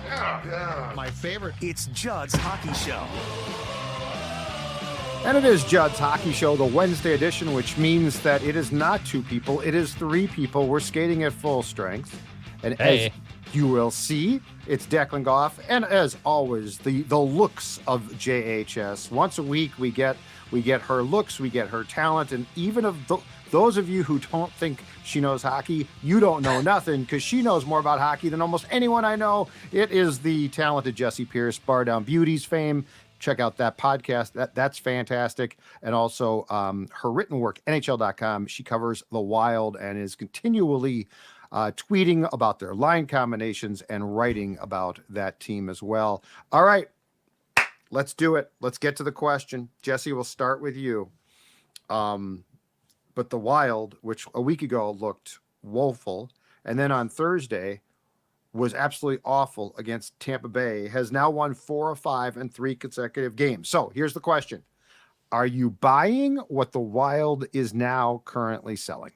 My favorite. It's Judd's Hockey Show. And it is Judd's Hockey Show, the Wednesday edition, which means that it is not two people, it is three people. We're skating at full strength. And as you will see, it's Declan Goff. And as always, the looks of JHS. Once a week, we get her looks, we get her talent. And even of those of you who don't think she knows hockey, you don't know nothing, because she knows more about hockey than almost anyone I know. It is the talented Jessie Pierce, Bar Down Beauties fame. Check out that podcast. That's fantastic. And also her written work, NHL.com. She covers the Wild and is continually tweeting about their line combinations and writing about that team as well. All right, let's do it. Let's get to the question. Jessie, we'll start with you. But the Wild, which a week ago looked woeful, and then on Thursday was absolutely awful against Tampa Bay, has now won 4 of 5 in 3 consecutive games. So here's the question. Are you buying what the Wild is now currently selling?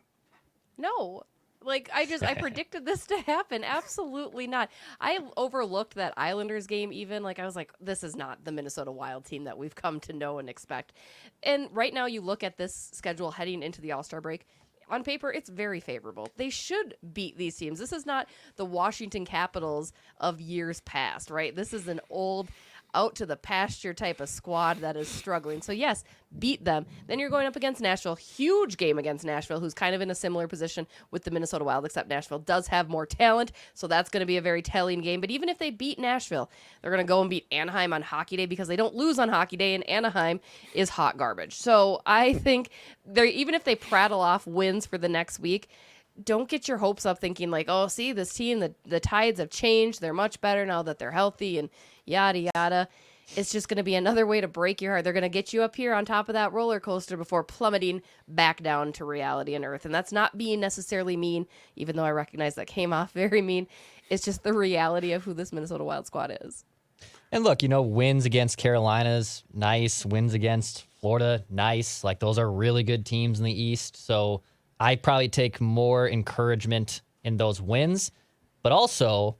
No. I predicted this to happen. Absolutely not. I overlooked that Islanders game even. I was like, this is not the Minnesota Wild team that we've come to know and expect. And right now you look at this schedule heading into the All-Star break. On paper, it's very favorable. They should beat these teams. This is not the Washington Capitals of years past, right? This is an old, out to the pasture type of squad that is struggling. So yes, beat them. Then you're going up against Nashville. Huge game against Nashville, who's kind of in a similar position with the Minnesota Wild, except Nashville does have more talent. So that's going to be a very telling game. But even if they beat Nashville, they're going to go and beat Anaheim on Hockey Day, because they don't lose on Hockey Day, and Anaheim is hot garbage. So I think even if they prattle off wins for the next week, don't get your hopes up thinking oh, see, this team, the tides have changed. They're much better now that they're healthy and yada, yada. It's just going to be another way to break your heart. They're going to get you up here on top of that roller coaster before plummeting back down to reality and earth. And that's not being necessarily mean, even though I recognize that came off very mean. It's just the reality of who this Minnesota Wild squad is. And look, wins against Carolina's nice. Wins against Florida, nice. Those are really good teams in the East. So I probably take more encouragement in those wins, but also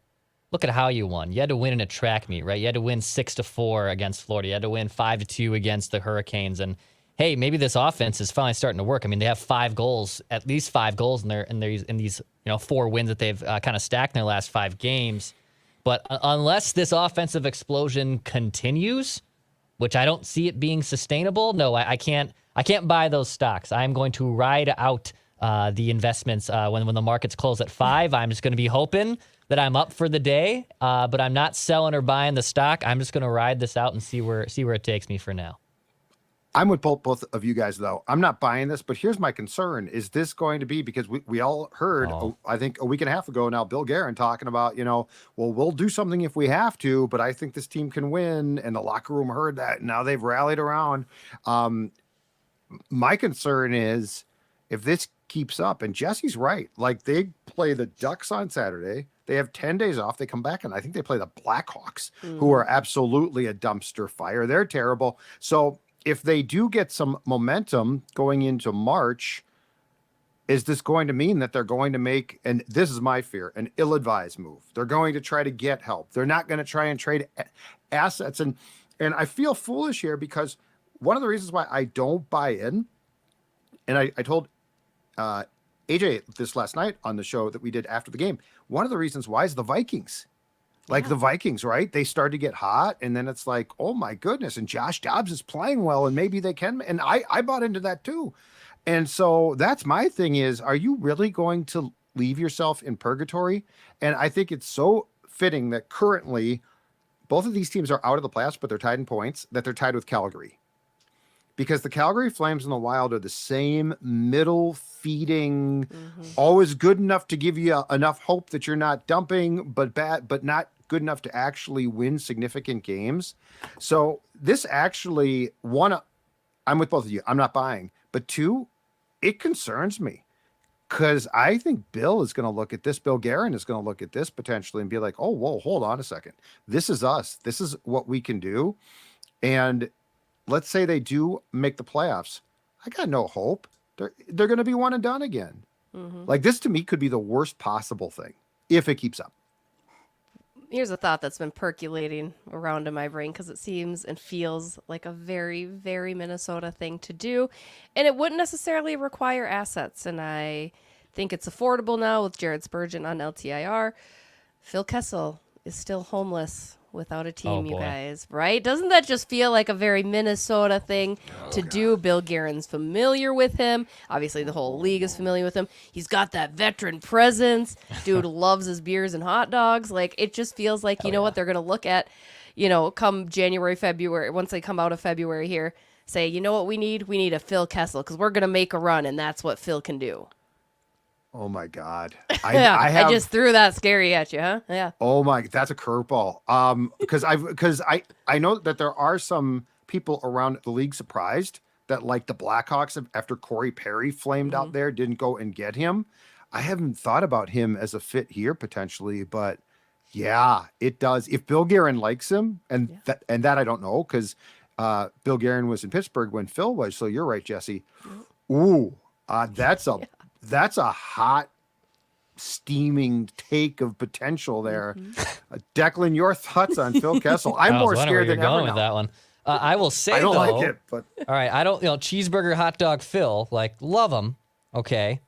look at how you won. You had to win in a track meet, right? You had to win 6-4 against Florida. You had to win 5-2 against the Hurricanes. And hey, maybe this offense is finally starting to work. I mean, they have 5 goals, at least 5 goals in these 4 wins that they've kind of stacked in their last 5 games. But unless this offensive explosion continues, which I don't see it being sustainable, no, I can't buy those stocks. I'm going to ride out the investments when the markets close at 5. I'm just going to be hoping that I'm up for the day, but I'm not selling or buying the stock. I'm just going to ride this out and see where it takes me for now. I'm with both of you guys, though. I'm not buying this, but here's my concern. Is this going to be, because we all heard, I think a week and a half ago now, Bill Guerin talking about, well, we'll do something if we have to, but I think this team can win. And the locker room heard that. And now they've rallied around. My concern is if this keeps up, and Jesse's right, they play the Ducks on Saturday. They have 10 days off. They come back, and I think they play the Blackhawks, who are absolutely a dumpster fire. They're terrible. So if they do get some momentum going into March, is this going to mean that they're going to make, and this is my fear, an ill-advised move? They're going to try to get help. They're not going to try and trade assets. And I feel foolish here, because one of the reasons why I don't buy in, and I told AJ this last night on the show that we did after the game, one of the reasons why is the Vikings. The Vikings, right? They start to get hot, and then it's oh my goodness, and Josh Dobbs is playing well, and maybe they can. And I bought into that too. And so that's my thing is, are you really going to leave yourself in purgatory? And I think it's so fitting that currently both of these teams are out of the playoffs, but they're tied in points, that they're tied with Calgary. Because the Calgary Flames and the Wild are the same middle feeding, always good enough to give you enough hope that you're not dumping, but not good enough to actually win significant games. So this actually, one, I'm with both of you. I'm not buying. But 2, it concerns me, because I think Bill is going to look at this. Bill Guerin is going to look at this potentially and be like, oh, whoa, hold on a second. This is us. This is what we can do. And let's say they do make the playoffs. I got no hope. They're going to be one and done again. This to me could be the worst possible thing if it keeps up. Here's a thought that's been percolating around in my brain because it seems and feels like a very, very Minnesota thing to do. And it wouldn't necessarily require assets. And I think it's affordable now with Jared Spurgeon on LTIR. Phil Kessel is still homeless without a team, you boy. guys, right? Doesn't that just feel like a very Minnesota thing to do? Bill Guerin's familiar with him. Obviously, the whole league is familiar with him. He's got that veteran presence. Dude loves his beers and hot dogs. Like, it just feels like, you know what, they're going to look at, come January, February, once they come out of February here, say, you know what we need? We need a Phil Kessel because we're going to make a run, and that's what Phil can do. Oh my God. I just threw that scary at you, huh? Yeah. Oh my, that's a curveball. Because I know that there are some people around the league surprised that like the Blackhawks after Corey Perry flamed out there didn't go and get him. I haven't thought about him as a fit here potentially, but yeah, it does. If Bill Guerin likes him, and that I don't know because Bill Guerin was in Pittsburgh when Phil was. So you're right, Jesse. Ooh, that's a hot, steaming take of potential there. Declan, your thoughts on Phil Kessel? I'm more scared than ever with now. that one. I will say, I don't though, like it, but all right, I don't, cheeseburger, hot dog, Phil, like, love him, okay?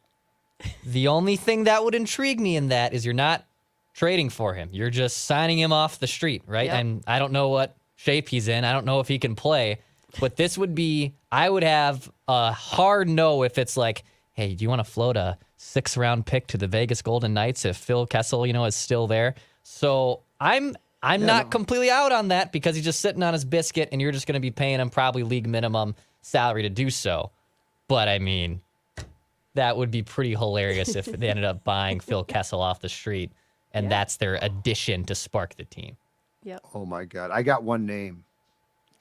The only thing that would intrigue me in that is you're not trading for him. You're just signing him off the street, right? Yep. And I don't know what shape he's in. I don't know if he can play. But this would be, I would have a hard no if it's like, hey, do you want to float a 6th-round pick to the Vegas Golden Knights if Phil Kessel, is still there? So I'm not completely out on that because he's just sitting on his biscuit and you're just going to be paying him probably league minimum salary to do so. But, I mean, that would be pretty hilarious if they ended up buying Phil Kessel off the street and that's their addition to spark the team. Yep. oh my God, I got one name,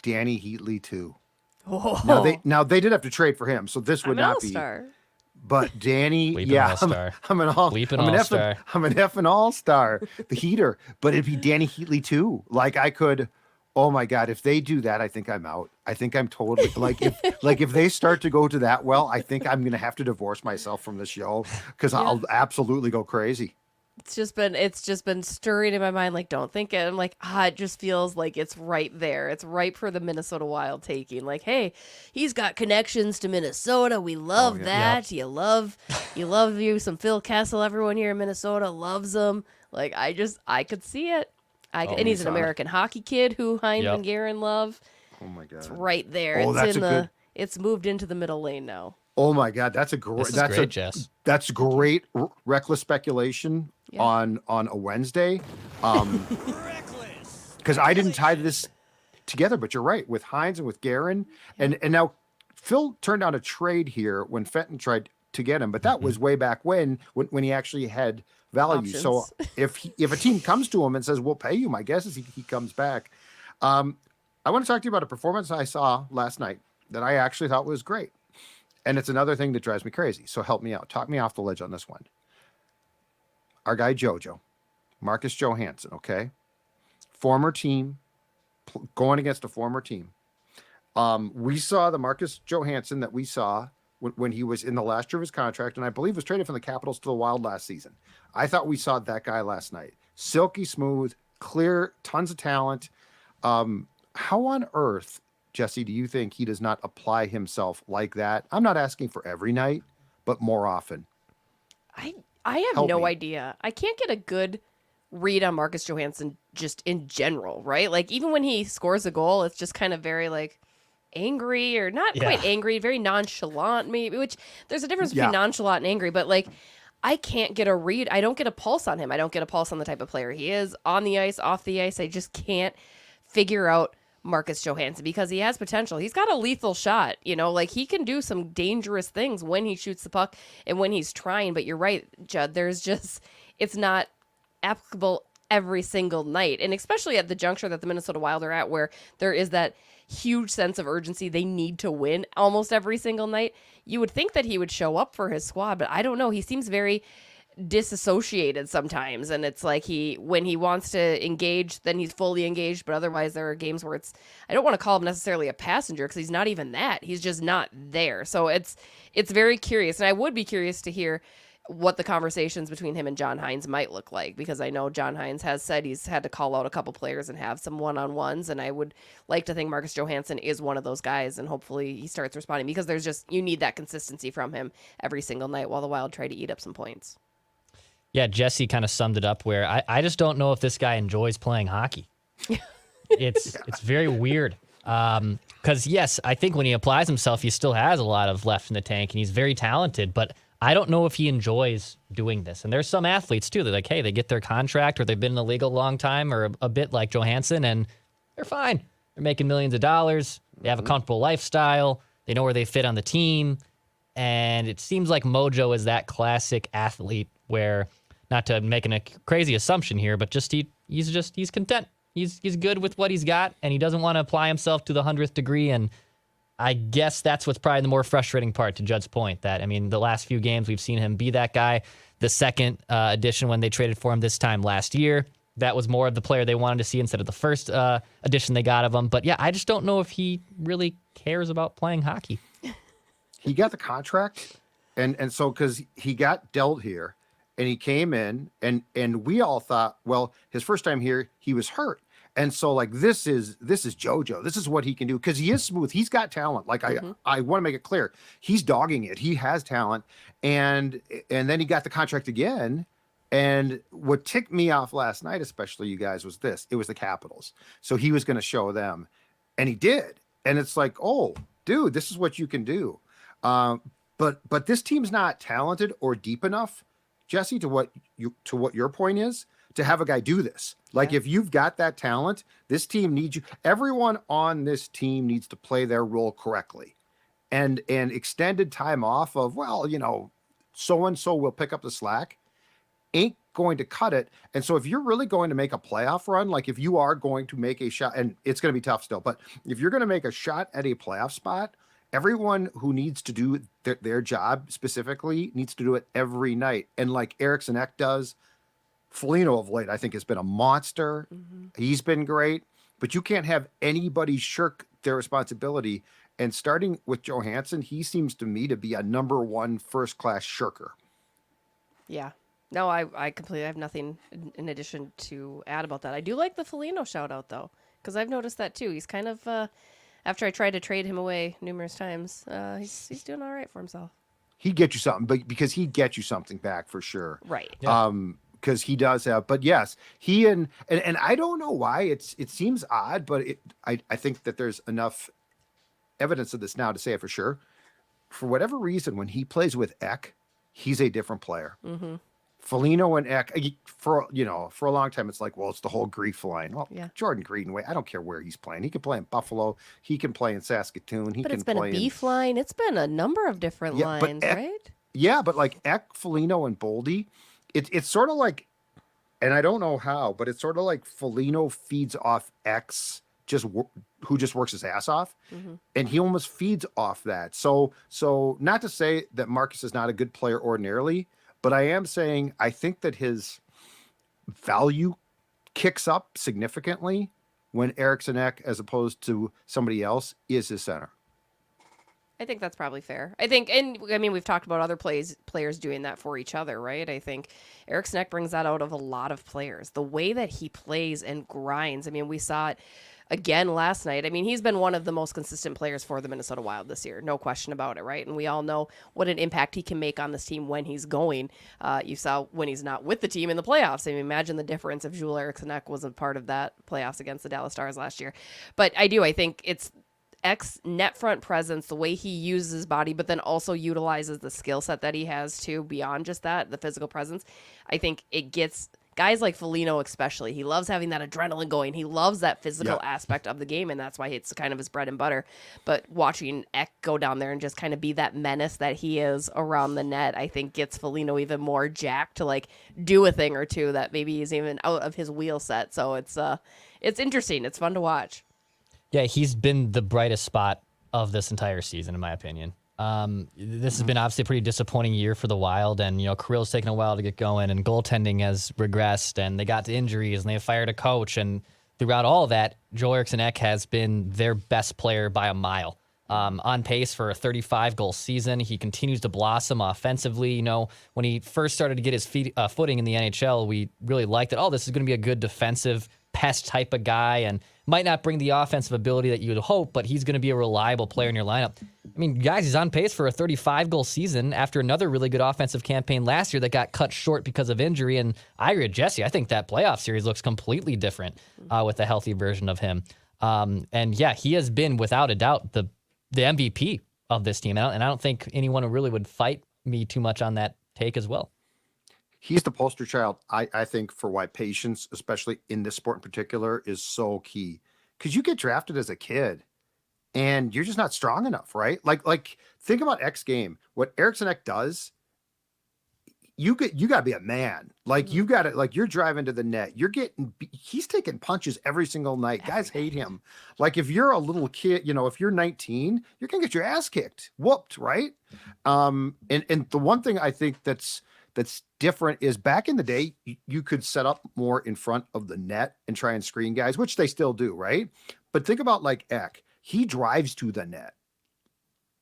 Danny Heatley too. Oh. Now they did have to trade for him, so this would I'm an not be. all-star. But Danny, Bleeping all-star. I'm an all-star. I'm an effing all-star, the heater. But it'd be Danny Heatley too. Like I could, oh my God, if they do that, I think I'm out. I think I'm totally if they start to go to that well, I think I'm gonna have to divorce myself from the show because I'll absolutely go crazy. It's just been stirring in my mind. Like, don't think it. I'm like, it just feels like it's right there. It's ripe for the Minnesota Wild taking. Like, hey, he's got connections to Minnesota. We love that. You love you some Phil Kessel. Everyone here in Minnesota loves him. Like, I could see it. And he's an American hockey kid who Hines and Guerin love. Oh my God, It's right there. Oh, It's moved into the middle lane now. Oh my God, that's great, Jess. That's great reckless speculation on a Wednesday. Because I didn't tie this together, but you're right with Hines and with Guerin, and now Phil turned down a trade here when Fenton tried to get him, but that was way back when he actually had value. Options. So if a team comes to him and says we'll pay you, my guess is he comes back. I want to talk to you about a performance I saw last night that I actually thought was great. And it's another thing that drives me crazy. So help me out. Talk me off the ledge on this one. Our guy JoJo, Marcus Johansson, okay? Former team, going against a former team. We saw the Marcus Johansson that we saw when he was in the last year of his contract, and I believe was traded from the Capitals to the Wild last season. I thought we saw that guy last night. Silky smooth, clear, tons of talent. How on earth, Jesse, do you think he does not apply himself like that? I'm not asking for every night, but more often. I have Help no me. idea. I can't get a good read on Marcus Johansson just in general, right? Like, even when he scores a goal, it's just kind of very, like, angry or not quite angry, very nonchalant maybe, which there's a difference between nonchalant and angry, but, like, I can't get a read. I don't get a pulse on him. I don't get a pulse on the type of player he is on the ice, off the ice. I just can't figure out Marcus Johansson because he has potential. He's got a lethal shot, like he can do some dangerous things when he shoots the puck and when he's trying. But you're right, Judd, it's not applicable every single night. And especially at the juncture that the Minnesota Wild are at, where there is that huge sense of urgency. They need to win almost every single night. You would think that he would show up for his squad, but I don't know. He seems very disassociated sometimes, and it's like when he wants to engage, then he's fully engaged, but otherwise there are games where I don't want to call him necessarily a passenger because he's not even that. He's just not there. So it's very curious, and I would be curious to hear what the conversations between him and John Hines might look like, because I know John Hines has said he's had to call out a couple players and have some one-on-ones, and I would like to think Marcus Johansson is one of those guys, and hopefully he starts responding, because there's just, you need that consistency from him every single night while the Wild try to eat up some points. Yeah, Jesse kind of summed it up where I just don't know if this guy enjoys playing hockey. It's very weird. Because, yes, I think when he applies himself, he still has a lot of left in the tank, and he's very talented, but I don't know if he enjoys doing this. And there's some athletes, too, that like, hey, they get their contract or they've been in the league a long time or a bit like Johansson, and they're fine. They're making millions of dollars. They have a comfortable lifestyle. They know where they fit on the team. And it seems like Mojo is that classic athlete where, not to make a crazy assumption here, but just he's content. He's good with what he's got, and he doesn't want to apply himself to the 100th degree. And I guess that's what's probably the more frustrating part, to Judd's point, that, I mean, the last few games we've seen him be that guy. The second edition, when they traded for him this time last year, that was more of the player they wanted to see instead of the first edition they got of him. But yeah, I just don't know if he really cares about playing hockey. He got the contract, and so because he got dealt here, and he came in, and we all thought, well, his first time here, he was hurt. And so, like, this is JoJo. This is what he can do, because he is smooth. He's got talent. Like, I want to make it clear, he's dogging it. He has talent, and then he got the contract again. And what ticked me off last night, especially you guys, was this: it was the Capitals. So he was going to show them, and he did. And it's like, oh, dude, this is what you can do. But this team's not talented or deep enough, Jesse, to what your point is, to have a guy do this. Like, if you've got that talent, this team needs you. Everyone on this team needs to play their role correctly. And extended time off of, well, so-and-so will pick up the slack, ain't going to cut it. And so if you're really going to make a playoff run, like if you are going to make a shot, and it's going to be tough still, but if you're going to make a shot at a playoff spot, everyone who needs to do their job specifically needs to do it every night. And like Eriksson Ek does, Foligno of late, I think, has been a monster. Mm-hmm. He's been great, but you can't have anybody shirk their responsibility. And starting with Johansson, he seems to me to be a number one first-class shirker. Yeah. No, I completely have nothing in addition to add about that. I do like the Foligno shout-out, though, because I've noticed that, too. He's kind of, after I tried to trade him away numerous times, he's doing all right for himself. He'd get you something, but because he'd get you something back for sure. Right. Yeah. Because he does have, but yes, he and I don't know why it seems odd, but I think that there's enough evidence of this now to say it for sure. For whatever reason, when he plays with Ek, he's a different player. Mm-hmm. Foligno and Ek, for a long time, it's like, well, it's the whole Grief line. Well, yeah. Jordan Greenway, I don't care where he's playing. He can play in Buffalo. He can play in Saskatoon. But it's been a beef line. It's been a number of different lines, right? Yeah, but like Ek, Foligno, and Boldy, it's sort of like, and I don't know how, but it's sort of like Foligno feeds off X, who just works his ass off, and he almost feeds off that. So not to say that Marcus is not a good player ordinarily, but I am saying I think that his value kicks up significantly when Eriksson Ek, as opposed to somebody else, is his center. I think that's probably fair. I think, and I mean, we've talked about other players doing that for each other, right? I think Eriksson Ek brings that out of a lot of players. The way that he plays and grinds. I mean, we saw it again last night. I mean, he's been one of the most consistent players for the Minnesota Wild this year. No question about it, right? And we all know what an impact he can make on this team when he's going. You saw when he's not with the team in the playoffs. I mean, imagine the difference if Jules Eriksson Ek was a part of that playoffs against the Dallas Stars last year. But I think it's X net front presence, the way he uses his body, but then also utilizes the skill set that he has too, beyond just that, the physical presence. I think it gets guys like Foligno especially. He loves having that adrenaline going. He loves that physical aspect of the game, and that's why it's kind of his bread and butter. But watching Ek go down there and just kind of be that menace that he is around the net, I think gets Foligno even more jacked to like do a thing or two that maybe he's even out of his wheel set. So it's interesting. It's fun to watch. Yeah, he's been the brightest spot of this entire season, in my opinion. This has been obviously a pretty disappointing year for the Wild, and Kirill's taken a while to get going, and goaltending has regressed, and they got to injuries, and they fired a coach, and throughout all of that, Joel Eriksson Ek has been their best player by a mile. on pace for a 35-goal season. He continues to blossom offensively. You know, when he first started to get his footing in the NHL, we really liked it. Oh, this is going to be a good defensive pest type of guy and might not bring the offensive ability that you would hope, but he's going to be a reliable player in your lineup. I mean, guys, he's on pace for a 35-goal season after another really good offensive campaign last year that got cut short because of injury. And I agree with Jesse. I think that playoff series looks completely different with a healthy version of him. And yeah, he has been without a doubt the MVP of this team. And I don't think anyone really would fight me too much on that take as well. He's the poster child, I think, for why patience, especially in this sport in particular, is so key. Because you get drafted as a kid and you're just not strong enough, right? Like think about X game. What Eriksson Ek does, you got to be a man. Like you got to, like you're driving to the net. He's taking punches every single night. Guys hate him. Like if you're a little kid, you know, if you're 19, you're gonna get your ass kicked, whooped, right? And the one thing I think that's different is back in the day, you could set up more in front of the net and try and screen guys, which they still do, right? But think about like Ek, he drives to the net.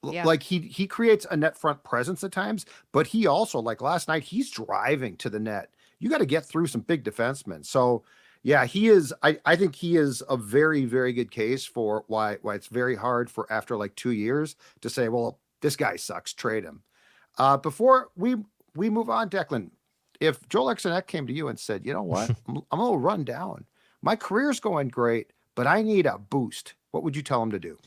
Yeah. Like he creates a net front presence at times, but he also, like last night, he's driving to the net. You got to get through some big defensemen. So yeah, he is, I think he is a very, very good case for why it's very hard for after like 2 years to say, well, this guy sucks, trade him. Before we move on, Declan, if Joel Eriksson Ek came to you and said, you know what, I'm a little run down. My career's going great, but I need a boost. What would you tell him to do?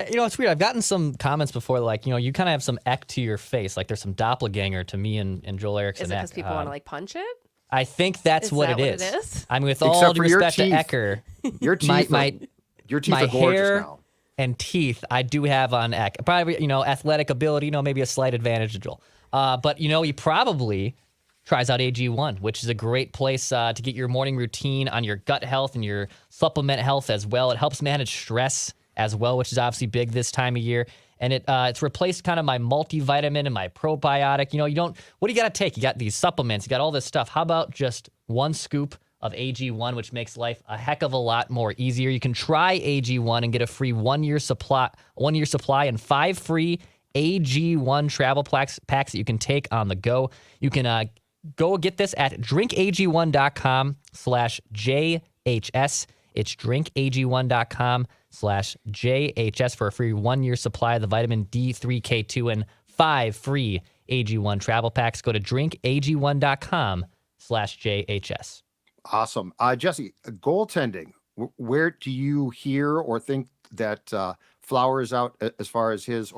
You know, it's weird. I've gotten some comments before, like, you know, you kind of have some Ek to your face. Like there's some doppelganger to me and Joel Eriksson Ek. Is it because people want to like punch it? I think that's what it is. I mean, with all due respect to Ecker, your teeth, your teeth are gorgeous hair now. And teeth I do have on Ek. Probably, you know, athletic ability, you know, maybe a slight advantage to Joel. But, you know, he probably tries out AG1, which is a great place to get your morning routine on your gut health and your supplement health as well. It helps manage stress as well, which is obviously big this time of year. And it's replaced kind of my multivitamin and my probiotic. You know, what do you got to take? You got these supplements, you got all this stuff. How about just one scoop of AG1, which makes life a heck of a lot more easier? You can try AG1 and get a free 1 year supply and 5 free AG1 travel packs that you can take on the go. You can go get this at drinkag1.com/JHS. It's drinkag1.com/JHS for a free 1 year supply of the vitamin D3K2 and 5 free AG1 travel packs. Go to drinkag1.com/JHS. Awesome. Jesse, goaltending, where do you hear or think that Flower is out as far as his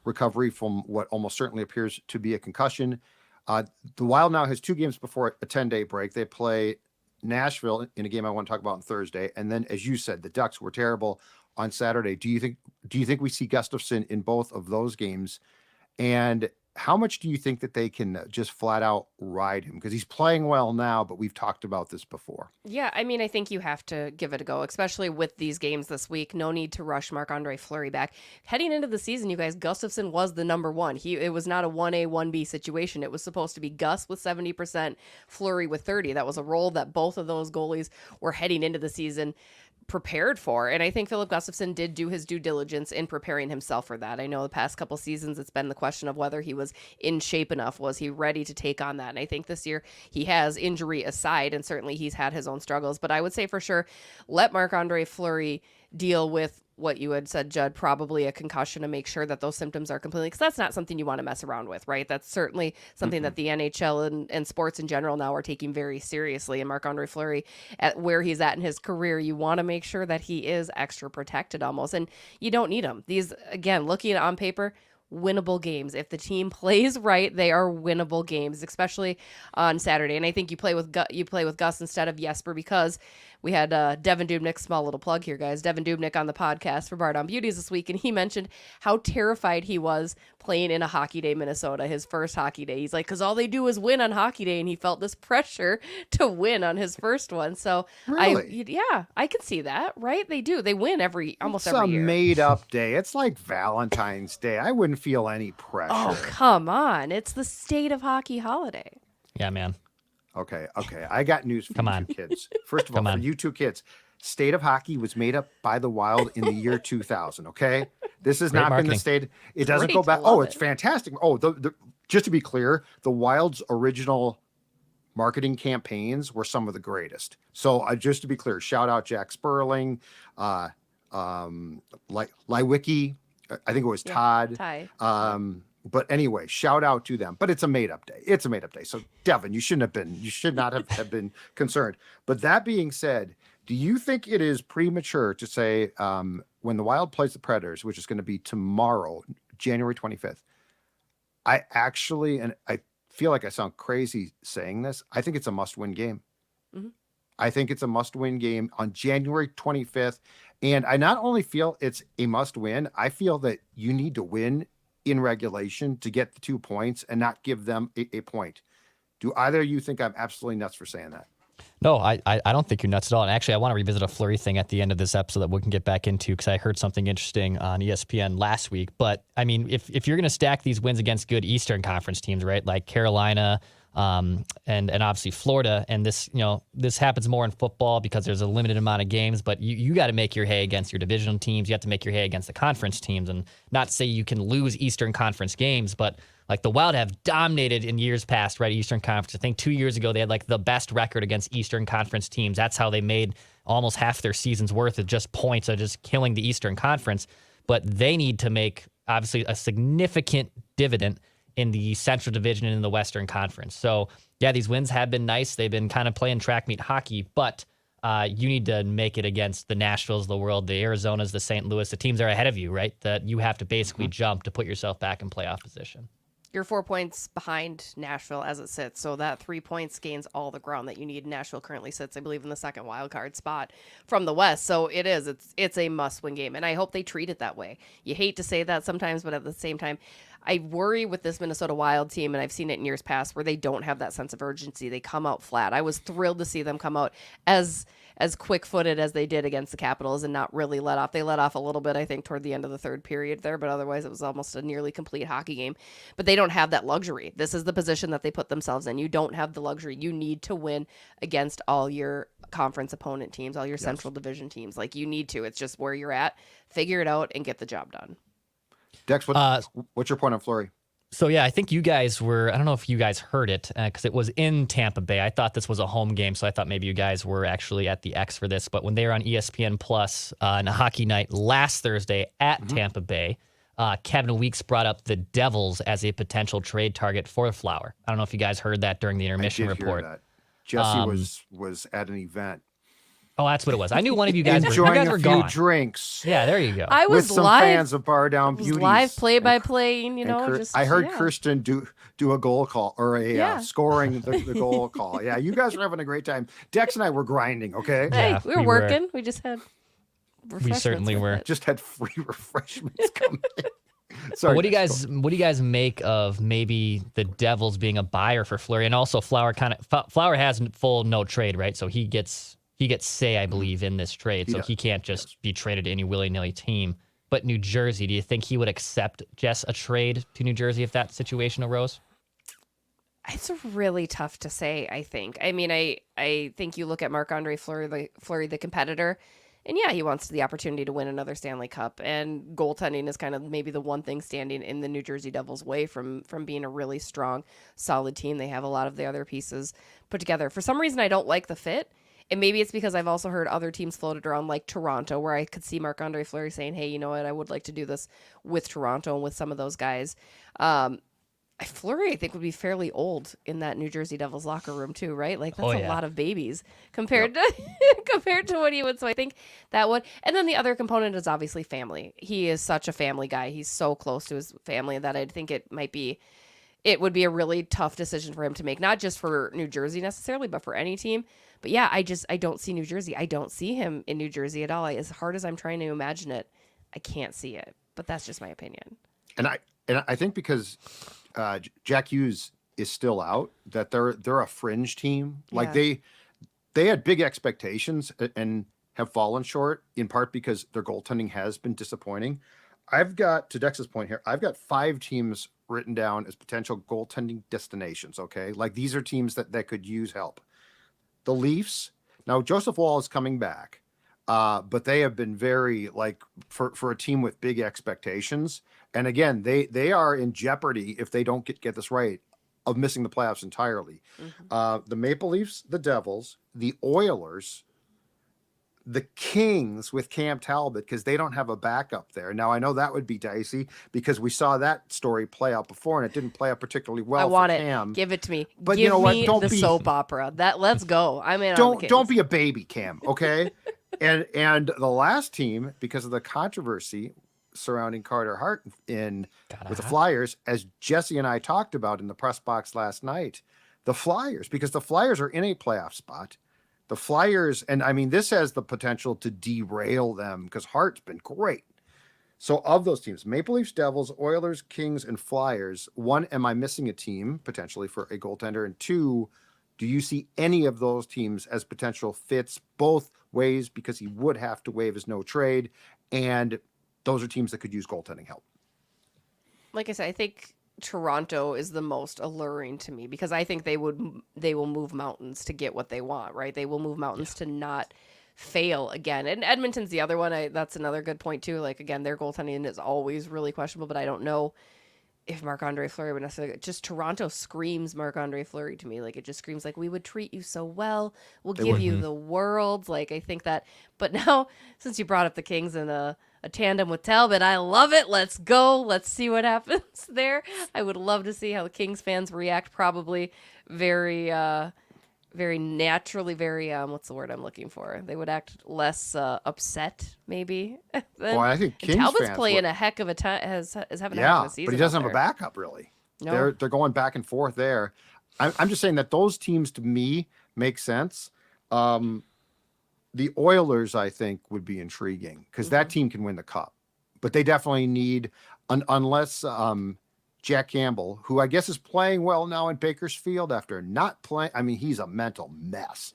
recovery from what almost certainly appears to be a concussion? The Wild now has 2 games before a 10-day break. They play Nashville in a game I want to talk about on Thursday, and then, as you said, the Ducks were terrible on Saturday. Do you think we see Gustafsson in both of those games? And how much do you think that they can just flat out ride him? Because he's playing well now, but we've talked about this before. Yeah, I mean, I think you have to give it a go, especially with these games this week. No need to rush Marc-Andre Fleury back. Heading into the season, you guys, Gustafsson was the number one. It was not a 1A, 1B situation. It was supposed to be Gus with 70%, Fleury with 30%. That was a role that both of those goalies were heading into the season prepared for. And I think Philip Gustafsson did do his due diligence in preparing himself for that. I know the past couple seasons, it's been the question of whether he was in shape enough. Was he ready to take on that? And I think this year he has, injury aside, and certainly he's had his own struggles. But I would say for sure, let Marc-Andre Fleury deal with what you had said, Judd, probably a concussion, to make sure that those symptoms are completely, because that's not something you want to mess around with, right? That's certainly something that the NHL and sports in general now are taking very seriously. And Marc-Andre Fleury, at where he's at in his career, you want to make sure that he is extra protected almost. And you don't need him. These, again, looking at on paper, winnable games. If the team plays right, they are winnable games, especially on Saturday. And I think you play with Gus instead of Jesper, because we had Devin Dubnyk, small little plug here, guys, Devin Dubnyk on the podcast for Bard on Beauties this week, and he mentioned how terrified he was playing in a Hockey Day Minnesota, his first Hockey Day. He's like, because all they do is win on Hockey Day, and he felt this pressure to win on his first one. So really? I can see that, right? They do. They win almost every year. It's a made-up day. It's like Valentine's Day. I wouldn't feel any pressure. Oh, come on. It's the state of hockey holiday. Yeah, man. Okay. I got news for you two kids. First of all, for you two kids, state of hockey was made up by the Wild in the year 2000. Okay, this has Great not been marketing. the state. It doesn't Great, go back. I love Oh, it's it. fantastic. Oh, just to be clear, the Wild's original marketing campaigns were some of the greatest. So just to be clear, shout out Jack Sperling, Lywicki. I think it was Todd. Ty. But anyway, shout out to them. But it's a made up day. It's a made up day. So Devin, you should not have been concerned. But that being said, do you think it is premature to say when the Wild plays the Predators, which is going to be tomorrow, January 25th? I actually, and I feel like I sound crazy saying this, I think it's a must-win game. Mm-hmm. I think it's a must-win game on January 25th. And I not only feel it's a must-win, I feel that you need to win in regulation to get the 2 points and not give them a point. Do either of you think I'm absolutely nuts for saying that? No, I don't think you're nuts at all. And actually, I want to revisit a Fleury thing at the end of this episode that we can get back into because I heard something interesting on ESPN last week. But I mean, if you're going to stack these wins against good Eastern Conference teams, right, like Carolina, and obviously Florida, and this happens more in football because there's a limited amount of games, but you got to make your hay against your divisional teams. You have to make your hay against the conference teams, and not to say you can lose Eastern Conference games, but like the Wild have dominated in years past, right? Eastern Conference. I think 2 years ago they had like the best record against Eastern Conference teams. That's how they made almost half their season's worth of just points of just killing the Eastern Conference. But they need to make obviously a significant dividend in the Central Division and in the Western Conference. So yeah, these wins have been nice. They've been kind of playing track meet hockey, but you need to make it against the Nashvilles of the world, the Arizonas, the St. Louis, the teams that are ahead of you, right? That you have to basically jump to put yourself back in playoff position. You're 4 points behind Nashville as it sits, so that 3 points gains all the ground that you need. Nashville currently sits, I believe, in the second wild card spot from the West, so it's a must-win game, and I hope they treat it that way. You hate to say that sometimes, but at the same time, I worry with this Minnesota Wild team, and I've seen it in years past, where they don't have that sense of urgency. They come out flat. I was thrilled to see them come out as quick-footed as they did against the Capitals and not really let off. They let off a little bit, I think, toward the end of the third period there, but otherwise it was almost a nearly complete hockey game. But they don't have that luxury. This is the position that they put themselves in. You don't have the luxury. You need to win against all your conference opponent teams, all your Central Division teams. Like, you need to. It's just where you're at. Figure it out and get the job done. Dex, what's your point on Fleury? So, yeah, I think you guys were, I don't know if you guys heard it because it was in Tampa Bay. I thought this was a home game, so I thought maybe you guys were actually at the X for this. But when they were on ESPN Plus on a hockey night last Thursday at Tampa Bay, Kevin Weeks brought up the Devils as a potential trade target for Flower. I don't know if you guys heard that during the intermission report. Hear that. Jesse was at an event. Oh, that's what it was. I knew one of you guys enjoying were a few gone. drinks. Yeah, there you go. I was with some live. fans of Bar Down Beauties. Live play-by-play, I heard Kirsten do a goal call or scoring the goal call. Yeah, you guys were having a great time. Dex and I were grinding, okay? Hey, Yeah, we were working. We just had refreshments certainly with were. it. Just had free refreshments coming in. Sorry, But what do you guys make of maybe the Devils being a buyer for Fleury, and also Flower has full no trade, right? So he gets say, I believe, in this trade, so he can't just be traded to any willy-nilly team. But New Jersey, do you think he would accept just a trade to New Jersey if that situation arose? It's really tough to say, I think. I mean, I think you look at Marc-Andre Fleury, the competitor, and yeah, he wants the opportunity to win another Stanley Cup, and goaltending is kind of maybe the one thing standing in the New Jersey Devils' way from being a really strong, solid team. They have a lot of the other pieces put together. For some reason, I don't like the fit. And maybe it's because I've also heard other teams floated around like Toronto, where I could see Marc-Andre Fleury saying, hey, you know what, I would like to do this with Toronto and with some of those guys. Fleury, I think, would be fairly old in that New Jersey Devils locker room too, right? Like, that's a lot of babies compared to what he would. So I think that would. And then the other component is obviously family. He is such a family guy. He's so close to his family that I think it would be a really tough decision for him to make, not just for New Jersey necessarily, but for any team. But yeah, I don't see New Jersey. I don't see him in New Jersey at all. As hard as I'm trying to imagine it, I can't see it. But that's just my opinion. And I think because Jack Hughes is still out, that they're a fringe team. Like they had big expectations and have fallen short, in part because their goaltending has been disappointing. I've got, to Dex's point here, I've got 5 teams written down as potential goaltending destinations. Okay, like these are teams that could use help. The Leafs. Now Joseph Wall is coming back, But they have been very like for a team with big expectations. And again, they are in jeopardy if they don't get this right of missing the playoffs entirely. The Maple Leafs, the Devils, the Oilers, the Kings with Cam Talbot, because they don't have a backup there. Now I know that would be dicey because we saw that story play out before and it didn't play out particularly well. I want for it. Cam. Give it to me. But Give you know what? me Don't the be soap opera. Let's go. I'm in. On the Kings. don't be a baby, Cam. Okay. and the last team, because of the controversy surrounding Carter Hart with the Flyers, as Jesse and I talked about in the press box last night, the Flyers, because the Flyers are in a playoff spot. The Flyers, and I mean, this has the potential to derail them because Hart's been great. So of those teams, Maple Leafs, Devils, Oilers, Kings, and Flyers, one, am I missing a team potentially for a goaltender? And two, do you see any of those teams as potential fits both ways because he would have to waive his no trade? And those are teams that could use goaltending help. Like I said, I think Toronto is the most alluring to me because I think they will move mountains to get what they want, right? They will move mountains to not fail again. And Edmonton's the other one. That's another good point too. Like again, their goaltending is always really questionable, but I don't know if Marc-Andre Fleury would necessarily. Just Toronto screams Marc-Andre Fleury to me. Like it just screams like we would treat you so well. We'll give you the world. Like I think that. But now since you brought up the Kings and a tandem with Talbot, I love it. Let's go. Let's see what happens there. I would love to see how the Kings fans react. Probably very, very naturally, very what's the word I'm looking for? They would act less upset, maybe. Well, I think Kings Talbot's fans playing would, a heck of a time. Is having a heck of a season. But he doesn't have there. a backup really. No. They're going back and forth there. I'm just saying that those teams to me make sense. The Oilers, I think, would be intriguing because that team can win the cup, but they definitely need, unless Jack Campbell, who I guess is playing well now in Bakersfield after not playing. I mean, he's a mental mess,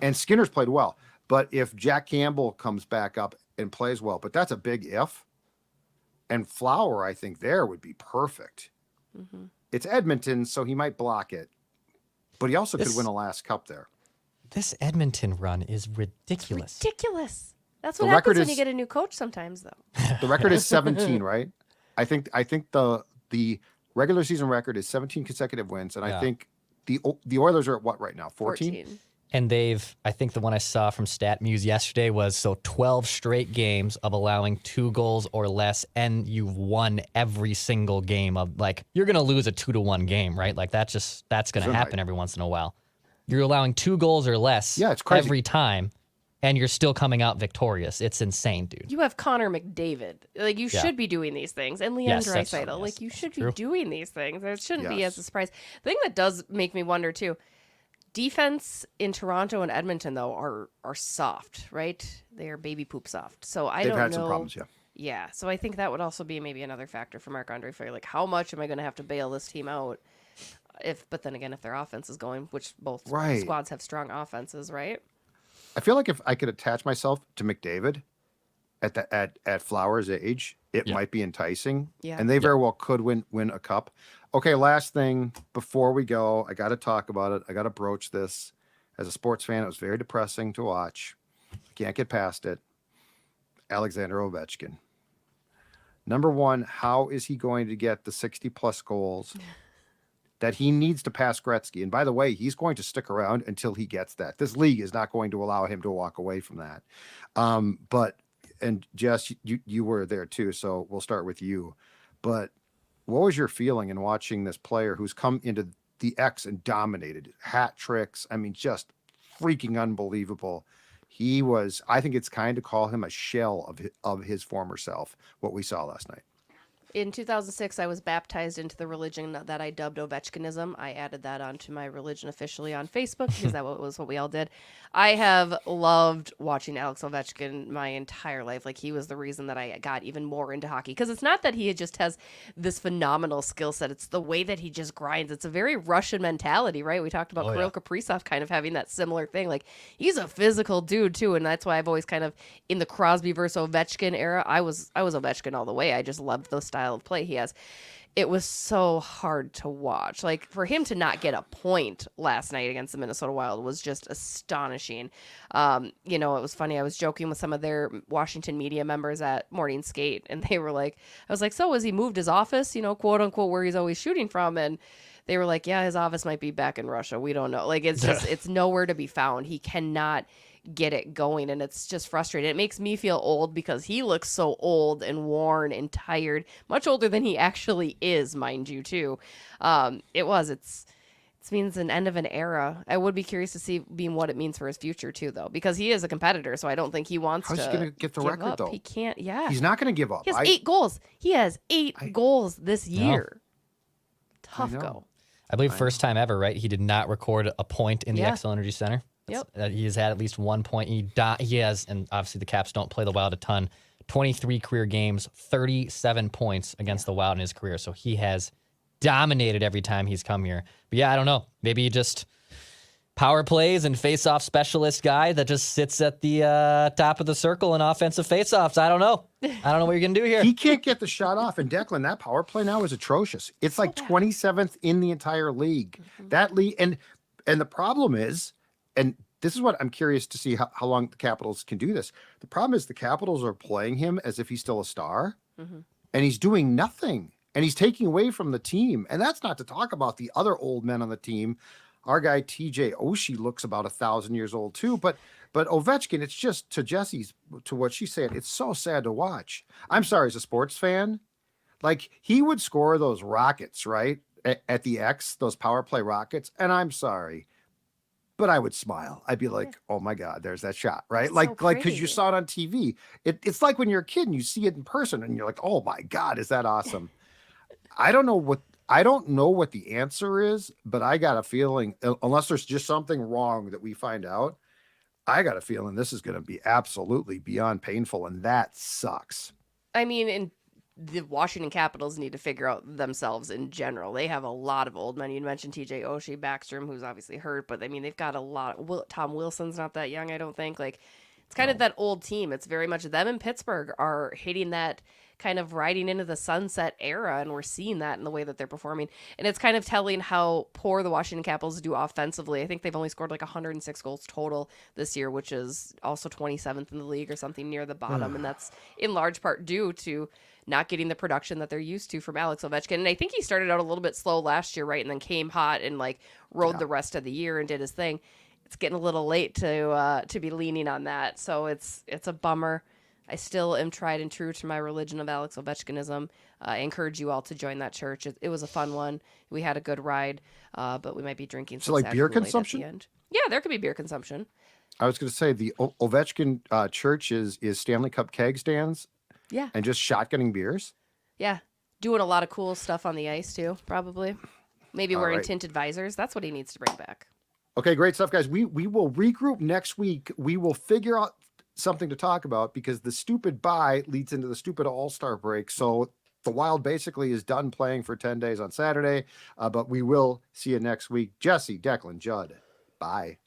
and Skinner's played well. But if Jack Campbell comes back up and plays well, but that's a big if. And Flower, I think there would be perfect. It's Edmonton, so he might block it, but he also could win a last cup there. This Edmonton run is ridiculous. It's ridiculous. That's what happens when you get a new coach sometimes, though. The record is 17, right? I think the regular season record is 17 consecutive wins, and I think the Oilers are at what right now? 14? And I think the one I saw from StatMuse yesterday was 12 straight games of allowing 2 goals or less, and you've won every single game of you're going to lose a 2-1 game, right? Like that's going to happen every once in a while. You're allowing 2 goals or less it's crazy. every time, and you're still coming out victorious. It's insane, dude. You have Connor McDavid. Like, you should be doing these things. And Leon Draisaitl. Like, you should be doing these things. It shouldn't be as a surprise. The thing that does make me wonder, too, defense in Toronto and Edmonton, though, are soft, right? They are baby poop soft. So I don't know. They've had some problems, Yeah, so I think that would also be maybe another factor for Marc-Andre Fleury. Like, how much am I going to have to bail this team out? But then again, if their offense is going, which both squads have strong offenses, right? I feel like if I could attach myself to McDavid at Flowers' age, it might be enticing. Yeah. And they very well could win a cup. Okay, last thing before we go, I got to talk about it. I got to broach this. As a sports fan, it was very depressing to watch. I can't get past it. Alexander Ovechkin. Number one, how is he going to get the 60-plus goals that he needs to pass Gretzky? And by the way, he's going to stick around until he gets that. This league is not going to allow him to walk away from that. And Jess, you were there too, so we'll start with you. But what was your feeling in watching this player who's come into the X and dominated hat tricks? I mean, just freaking unbelievable. He was, I think it's kind to call him a shell of his former self, what we saw last night. In 2006, I was baptized into the religion that I dubbed Ovechkinism. I added that onto my religion officially on Facebook because that was what we all did. I have loved watching Alex Ovechkin my entire life. Like, he was the reason that I got even more into hockey. Because it's not that he just has this phenomenal skill set. It's the way that he just grinds. It's a very Russian mentality, right? We talked about Kirill Kaprizov kind of having that similar thing. Like, he's a physical dude, too. And that's why I've always kind of, in the Crosby versus Ovechkin era, I was Ovechkin all the way. I just loved the style of play he has. it was so hard to watch. Like, for him to not get a point last night against the Minnesota Wild was just astonishing. You know, it was funny. I was joking with some of their Washington media members at Morning Skate, and they were like, I was like, so has he moved his office, you know, quote unquote, where he's always shooting from? And they were like, yeah, his office might be back in Russia. We don't know. Like, it's just, it's nowhere to be found. He cannot get it going, and it's just frustrating. It makes me feel old because he looks so old and worn and tired, much older than he actually is, mind you, too. It means an end of an era. I would be curious to see what it means for his future too, though, because he is a competitor, so I don't think he wants How's to he going to get the give record, up. though? He can't. Yeah, He's not going to give up. he has 8 goals. He has 8 goals this No. year. Tough know. go. I believe first time ever, right? He did not record a point in the Yeah. Xcel Energy Center. Yep. He has had at least 1 point. He has, and obviously the Caps don't play the Wild a ton, 23 career games, 37 points against the Wild in his career. So he has dominated every time he's come here. But yeah, I don't know. Maybe he just power plays and face-off specialist guy that just sits at the top of the circle in offensive face-offs. I don't know. I don't know what you're going to do here. He can't get the shot off. And Declan, that power play now is atrocious. It's like 27th in the entire league. That league, and the problem is, and this is what I'm curious to see how long the Capitals can do this. The problem is the Capitals are playing him as if he's still a star, and he's doing nothing, and he's taking away from the team. And that's not to talk about the other old men on the team. Our guy TJ Oshie looks about 1,000 years old too, but Ovechkin, it's just to what she's saying. It's so sad to watch. I'm sorry, as a sports fan, like he would score those rockets, right? At the X, those power play rockets. And I'm sorry, but I would smile. I'd be like, oh my God, there's that shot, right? It's Like, so because you pretty. saw it on TV. It's like when you're a kid and you see it in person and you're like, oh my God, is that awesome? I don't know what the answer is, but I got a feeling, unless there's just something wrong that we find out, I got a feeling this is going to be absolutely beyond painful, and that sucks. I mean, and the Washington Capitals need to figure out themselves in general. They have a lot of old men. You mentioned TJ Oshie, Backstrom, who's obviously hurt, but I mean, they've got a lot. Tom Wilson's not that young, I don't think. Like, it's kind of that old team. It's very much them and Pittsburgh are hitting that kind of riding into the sunset era, and we're seeing that in the way that they're performing. And it's kind of telling how poor the Washington Capitals do offensively. I think they've only scored like 106 goals total this year, which is also 27th in the league or something near the bottom. And that's in large part due to not getting the production that they're used to from Alex Ovechkin. And I think he started out a little bit slow last year, right? And then came hot and like rode the rest of the year and did his thing. It's getting a little late to be leaning on that. So it's a bummer. I still am tried and true to my religion of Alex Ovechkinism. I encourage you all to join that church. It was a fun one. We had a good ride, but we might be drinking some like beer Kool-Aid at the consumption? end. Yeah, there could be beer consumption. I was going to say the Ovechkin church is Stanley Cup keg stands Yeah. and just shotgunning beers. Yeah. Doing a lot of cool stuff on the ice, too, probably. Maybe wearing right. tinted visors. That's what he needs to bring back. Okay, great stuff, guys. We will regroup next week. We will figure out something to talk about because the stupid bye leads into the stupid All-Star break. So the Wild basically is done playing for 10 days on Saturday, but we will see you next week. Jesse, Declan, Judd, bye.